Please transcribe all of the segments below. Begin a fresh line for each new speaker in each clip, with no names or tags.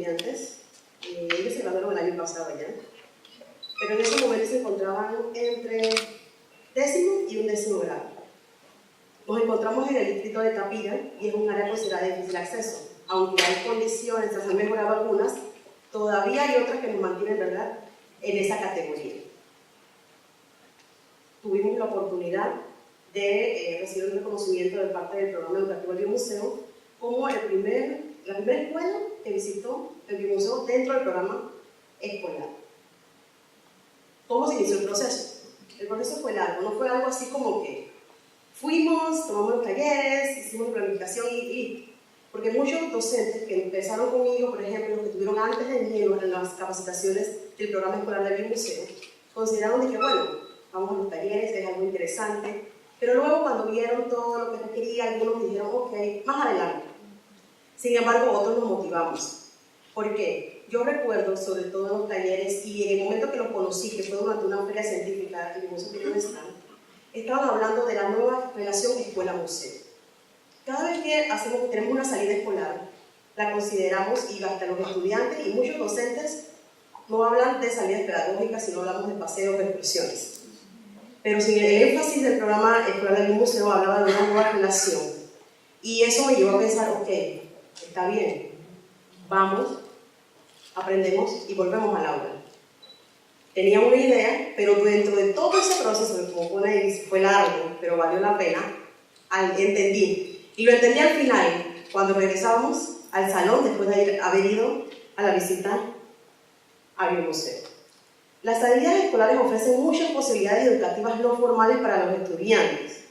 estudiantes, ellos se graduaron el año pasado ya, pero en ese momento se encontraban entre 10º y 11º grado. Nos encontramos en el distrito de Tapira y es un área considerada de difícil acceso. Aunque hay condiciones, se han mejorado algunas, todavía hay otras que nos mantienen, ¿verdad?, en esa categoría. Tuvimos la oportunidad de recibir un reconocimiento de parte del programa educativo del Biomuseo como la primera escuela que visitó el Biomuseo dentro del programa escolar. ¿Cómo se inició el proceso? El proceso fue largo, no fue algo así como que fuimos, tomamos los talleres, hicimos planificación porque muchos docentes que empezaron conmigo, por ejemplo, los que tuvieron antes de mí en las capacitaciones del programa escolar del Biomuseo, consideraron de que, bueno, vamos a los talleres, es algo interesante, pero luego cuando vieron todo lo que requería, algunos dijeron, ok, más adelante. Sin embargo, otros nos motivamos. ¿Por qué? Yo recuerdo, sobre todo en los talleres, y en el momento que los conocí, que fue durante una feria científica, el Biomuseo tiene un stand, estaban hablando de la nueva relación escuela-museo. Cada vez que tenemos una salida escolar, la consideramos, y hasta los estudiantes y muchos docentes no hablan de salidas pedagógicas, sino hablamos de paseos, de excursiones. Pero sin el énfasis del programa escolar del Biomuseo hablaba de una nueva relación. Y eso me llevó a pensar, ok, está bien, vamos, aprendemos y volvemos al aula. Tenía una idea, pero dentro de todo ese proceso, como fue largo, pero valió la pena, entendí. Y lo entendí al final, cuando regresábamos al salón, después de haber ido a la visita al Biomuseo. Las salidas escolares ofrecen muchas posibilidades educativas no formales para los estudiantes.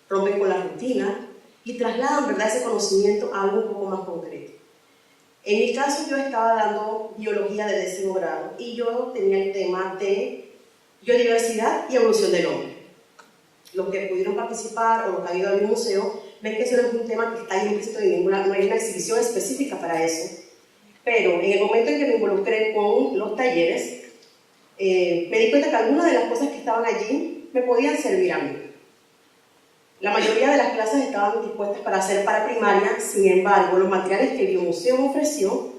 Rompen con la rutina y trasladan, ¿verdad?, ese conocimiento a algo un poco más concreto. En mi caso, yo estaba dando biología de 10º grado y yo tenía el tema de biodiversidad y evolución del hombre. Los que pudieron participar o los que han ido al Biomuseo ven que eso no es un tema que está ahí implícito en no hay una exhibición específica para eso. Pero en el momento en que me involucré con los talleres, me di cuenta que algunas de las cosas que estaban allí me podían servir a mí. La mayoría de las clases estaban dispuestas para hacer para primaria, sin embargo, los materiales que el Biomuseo ofreció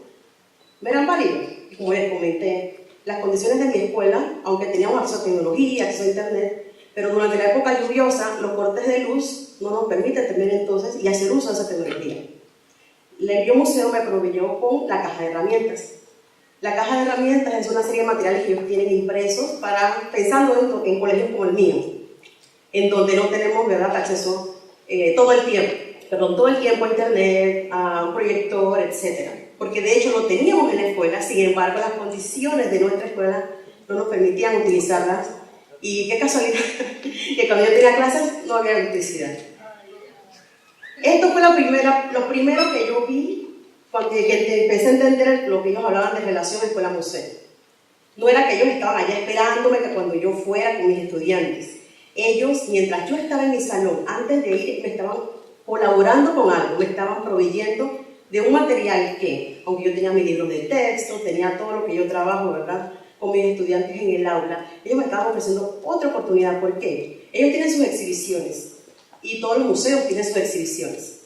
eran válidos. Y como les comenté, las condiciones de mi escuela, aunque teníamos acceso a tecnología, acceso a internet, pero durante la época lluviosa, los cortes de luz no nos permiten tener entonces y hacer uso de esa tecnología. El Biomuseo me proveyó con la caja de herramientas. La caja de herramientas es una serie de materiales que ellos tienen impresos pensando en colegios como el mío, en donde no tenemos, ¿verdad?, acceso todo el tiempo a internet, a un proyector, etc. Porque de hecho lo teníamos en la escuela, sin embargo las condiciones de nuestra escuela no nos permitían utilizarlas. Y qué casualidad que cuando yo tenía clases no había electricidad. Esto fue lo primero que yo vi cuando empecé a entender lo que ellos hablaban de relación escuela-museo. No era que ellos estaban allá esperándome que cuando yo fuera con mis estudiantes. Ellos, mientras yo estaba en mi salón, antes de ir, me estaban colaborando con algo, me estaban proveyendo de un material que, aunque yo tenía mis libros de texto, tenía todo lo que yo trabajo, ¿verdad?, con mis estudiantes en el aula, ellos me estaban ofreciendo otra oportunidad. ¿Por qué? Ellos tienen sus exhibiciones y todos los museos tienen sus exhibiciones.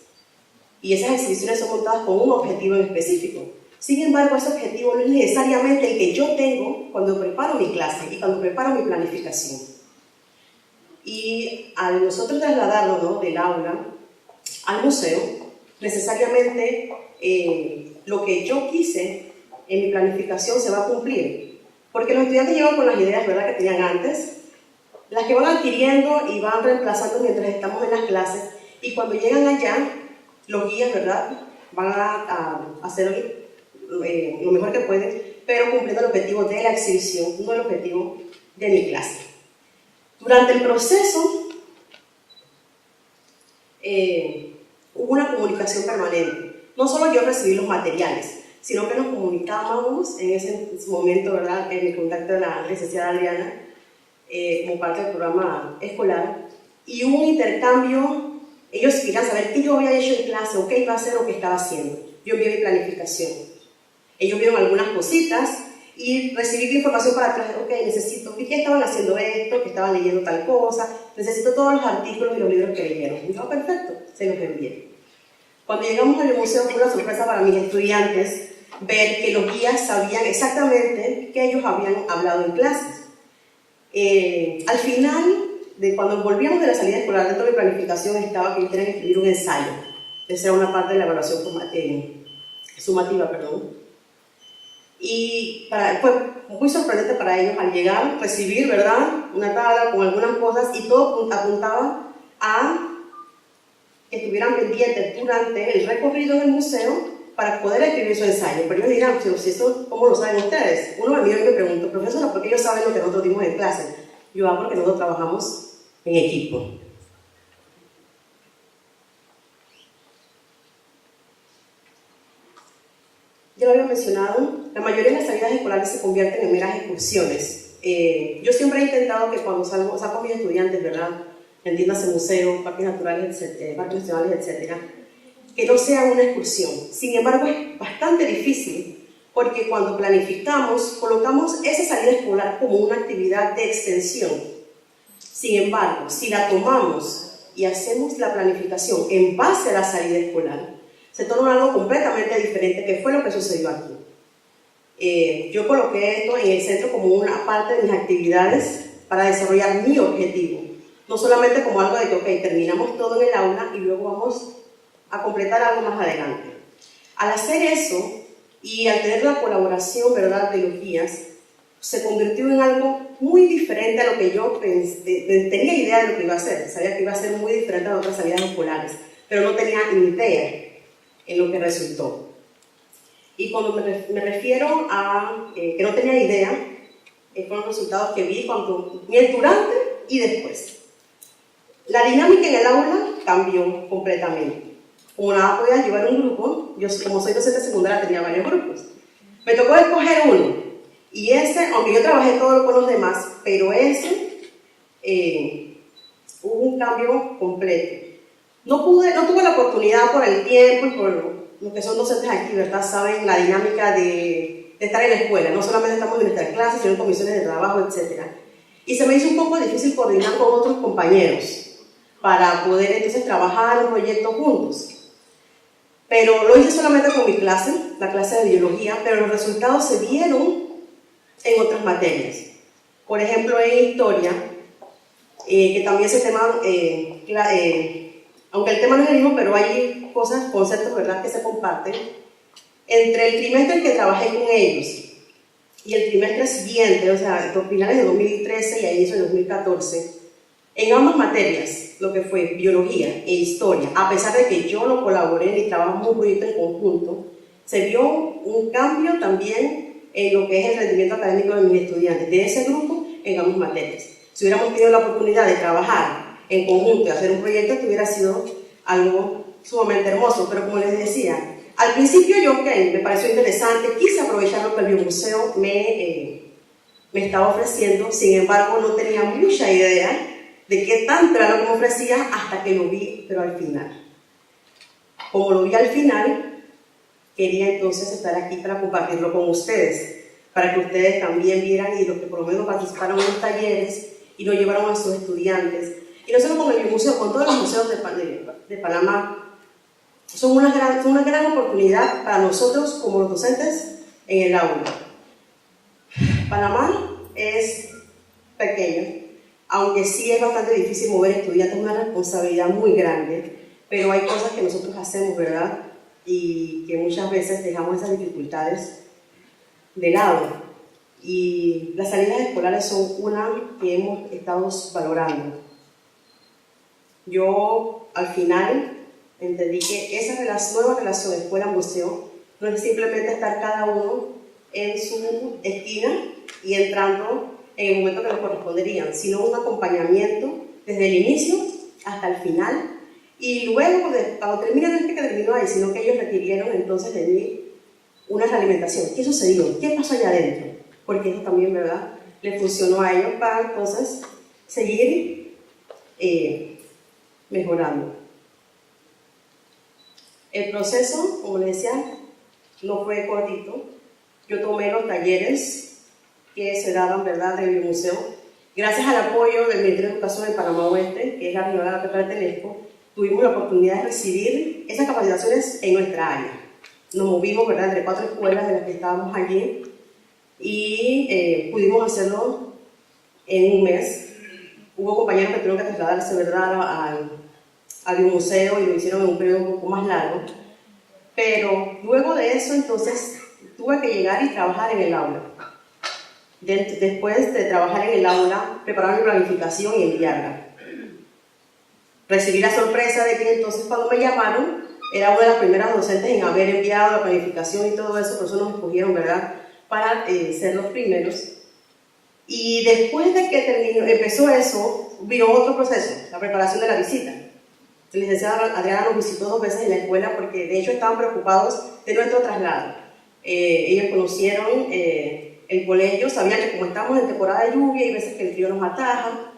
Y esas exhibiciones son montadas con un objetivo en específico. Sin embargo, ese objetivo no es necesariamente el que yo tengo cuando preparo mi clase y cuando preparo mi planificación. Y al nosotros trasladarnos, ¿no?, del aula al museo, necesariamente lo que yo quise en mi planificación se va a cumplir. Porque los estudiantes llevan con las ideas, ¿verdad?, que tenían antes, las que van adquiriendo y van reemplazando mientras estamos en las clases, y cuando llegan allá, los guías, ¿verdad?, van a hacer lo mejor que pueden, pero cumpliendo el objetivo de la exhibición, no el objetivo de mi clase. Durante el proceso hubo una comunicación permanente. No solo yo recibí los materiales, sino que nos comunicábamos en ese momento, ¿verdad?, en el contacto de la licenciada Adriana, como parte del programa escolar, y hubo un intercambio. Ellos querían saber qué yo había hecho en clase, o qué iba a hacer, o qué estaba haciendo. Yo envié mi planificación. Ellos vieron algunas cositas, y recibí la información para atrás. Ok, necesito, ¿qué estaban haciendo esto? ¿Que estaban leyendo tal cosa? Necesito todos los artículos y los libros que leyeron. Y yo, perfecto, se los envié. Cuando llegamos al museo fue una sorpresa para mis estudiantes, ver que los guías sabían exactamente qué ellos habían hablado en clases. Al final, cuando volvíamos de la salida escolar, dentro de mi planificación estaba que ellos tenían que escribir un ensayo. Esa era una parte de la evaluación sumativa, Y fue muy sorprendente para ellos al llegar, recibir, ¿verdad?, una tabla con algunas cosas, y todo apuntaba a que estuvieran pendientes durante el recorrido del museo para poder escribir su ensayo. Pero ellos dirán, si eso, ¿cómo lo saben ustedes? Uno me mira y me pregunta, profesora, ¿por qué ellos saben lo que nosotros dimos en clase? Yo hago porque nosotros trabajamos en equipo. Ya lo había mencionado, la mayoría de las salidas escolares se convierten en meras excursiones. Yo siempre he intentado que cuando saco a mis estudiantes, ¿verdad?, entiéndase museos, parques naturales, parques nacionales, etc., que no sea una excursión. Sin embargo, es bastante difícil porque cuando planificamos, colocamos esa salida escolar como una actividad de extensión. Sin embargo, si la tomamos y hacemos la planificación en base a la salida escolar, se torna algo completamente diferente, que fue lo que sucedió aquí. Yo coloqué esto en el centro como una parte de mis actividades para desarrollar mi objetivo. No solamente como algo de que, ok, terminamos todo en el aula y luego vamos a completar algo más adelante. Al hacer eso y al tener la colaboración, ¿verdad?, de los guías, se convirtió en algo muy diferente a lo que yo tenía idea de lo que iba a hacer. Sabía que iba a ser muy diferente a otras salidas escolares, pero no tenía idea en lo que resultó. Y cuando me refiero a que no tenía idea, fueron los resultados que vi durante y después. La dinámica en el aula cambió completamente. Como nada podía llevar un grupo, yo como soy docente secundaria tenía varios grupos. Me tocó escoger uno. Y ese, aunque yo trabajé todo con los demás, pero hubo un cambio completo. No tuve la oportunidad por el tiempo y por los que son docentes aquí, ¿verdad?, saben la dinámica de estar en la escuela. No solamente estamos en nuestras clases, sino en comisiones de trabajo, etc. Y se me hizo un poco difícil coordinar con otros compañeros para poder entonces trabajar en un proyecto juntos. Pero lo hice solamente con mi clase, la clase de biología, pero los resultados se vieron en otras materias. Por ejemplo, en historia, que también ese tema, aunque el tema no es el mismo, pero hay conceptos, ¿verdad?, que se comparten. Entre el trimestre que trabajé con ellos y el trimestre siguiente, o sea, los finales de 2013 y a inicio de 2014, en ambas materias, lo que fue biología e historia, a pesar de que yo no colaboré ni trabajamos un proyecto en conjunto, se vio un cambio también en lo que es el rendimiento académico de mis estudiantes, de ese grupo en ambas materias. Si hubiéramos tenido la oportunidad de trabajar en conjunto y hacer un proyecto, esto hubiera sido algo sumamente hermoso, pero como les decía, al principio yo, me pareció interesante, quise aprovechar lo que el biomuseo me estaba ofreciendo, sin embargo no tenía mucha idea de qué tanto era lo que me ofrecía hasta que lo vi, pero al final. Como lo vi al final, quería entonces estar aquí para compartirlo con ustedes, para que ustedes también vieran y los que por lo menos participaron en los talleres y lo llevaron a sus estudiantes. Y no solo con el biomuseo, con todos los museos de Panamá, son una gran oportunidad para nosotros como los docentes en el aula. Panamá es pequeño, aunque sí es bastante difícil mover estudiantes, es una responsabilidad muy grande, pero hay cosas que nosotros hacemos, ¿verdad?, y que muchas veces dejamos esas dificultades de lado. Y las salidas escolares son una que hemos estado valorando. Yo, al final, entendí que esa nueva relación escuela-museo no es simplemente estar cada uno en su esquina y entrando en el momento que nos corresponderían, sino un acompañamiento desde el inicio hasta el final, y luego, cuando termine, no es que terminó ahí, sino que ellos requirieron entonces de mí una realimentación. ¿Qué sucedió? ¿Qué pasó allá adentro? Porque eso también, ¿verdad?, le funcionó a ellos para entonces seguir mejorando. El proceso, como les decía, no fue cortito. Yo tomé los talleres que se daban, ¿verdad?, en el museo. Gracias al apoyo del Ministerio de Educación de Panamá Oeste, que es la privada que pertenezco, tuvimos la oportunidad de recibir esas capacitaciones en nuestra área. nos movimos, ¿verdad?, entre 4 escuelas de las que estábamos allí y pudimos hacerlo en un mes. Hubo compañeros que tuvieron que trasladarse, ¿verdad?, al museo y lo hicieron en un periodo un poco más largo. Pero luego de eso, entonces, tuve que llegar y trabajar en el aula. Después de trabajar en el aula, preparar mi planificación y enviarla. Recibí la sorpresa de que entonces cuando me llamaron, era una de las primeras docentes en haber enviado la planificación y todo eso, por eso nos escogieron, ¿verdad?, para ser los primeros. Y después de que empezó eso, vino otro proceso, la preparación de la visita. La licenciada Adriana nos visitó 2 veces en la escuela porque de hecho estaban preocupados de nuestro traslado. Ellos conocieron el colegio, sabían que como estamos en temporada de lluvia, hay veces que el frío nos ataja,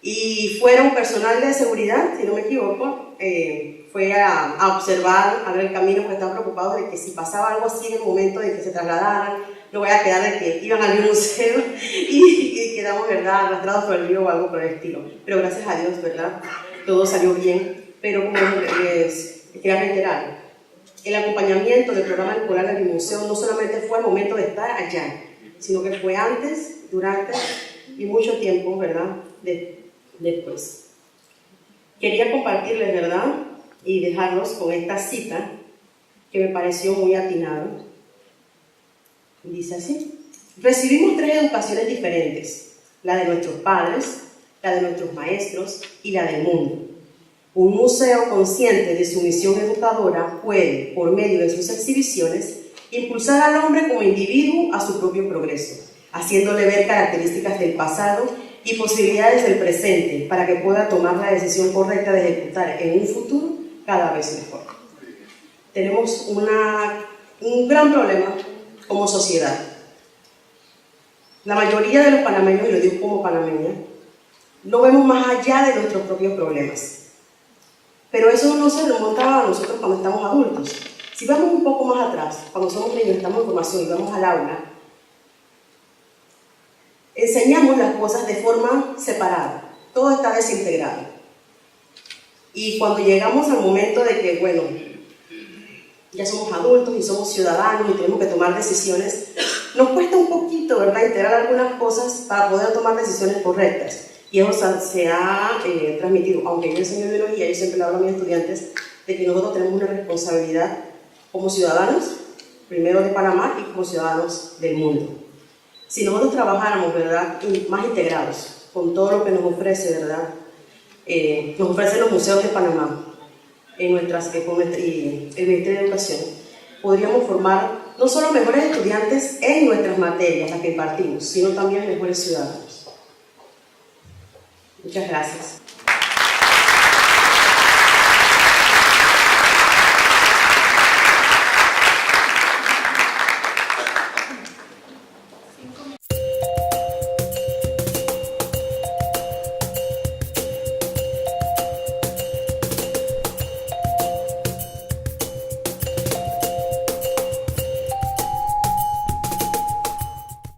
y fueron personal de seguridad, si no me equivoco, fue a observar, a ver el camino, porque estaban preocupados de que si pasaba algo así en el momento de que se trasladaran, no vaya a quedar de que iban al museo y quedamos, ¿verdad?, arrastrados por el río o algo por el estilo. Pero gracias a Dios, ¿verdad?, todo salió bien. Pero como les quería reiterar, el acompañamiento del programa escolar del museo no solamente fue el momento de estar allá, sino que fue antes, durante y mucho tiempo, ¿verdad?, después. Quería compartirles, ¿verdad?, y dejarlos con esta cita que me pareció muy atinada. Dice así: recibimos 3 educaciones diferentes, la de nuestros padres, la de nuestros maestros y la del mundo. Un museo consciente de su misión educadora puede, por medio de sus exhibiciones, impulsar al hombre como individuo a su propio progreso, haciéndole ver características del pasado y posibilidades del presente para que pueda tomar la decisión correcta de ejecutar en un futuro cada vez mejor. Tenemos un gran problema como sociedad. La mayoría de los panameños, y lo digo como panameña, no vemos más allá de nuestros propios problemas. Pero eso no se remonta a nosotros cuando estamos adultos. Si vamos un poco más atrás, cuando somos niños, estamos en formación y vamos al aula, enseñamos las cosas de forma separada. Todo está desintegrado. Y cuando llegamos al momento de que, bueno, ya somos adultos y somos ciudadanos y tenemos que tomar decisiones, nos cuesta un poquito, ¿verdad?, integrar algunas cosas para poder tomar decisiones correctas. Y eso se ha transmitido, aunque yo enseño biología, yo siempre le hablo a mis estudiantes de que nosotros tenemos una responsabilidad como ciudadanos, primero de Panamá y como ciudadanos del mundo. Si nosotros trabajáramos, ¿verdad?, más integrados con todo lo que nos ofrece, ¿verdad?, nos ofrecen los museos de Panamá y el Ministerio de Educación, podríamos formar no solo mejores estudiantes en nuestras materias, las que impartimos, sino también mejores ciudadanos. Muchas gracias.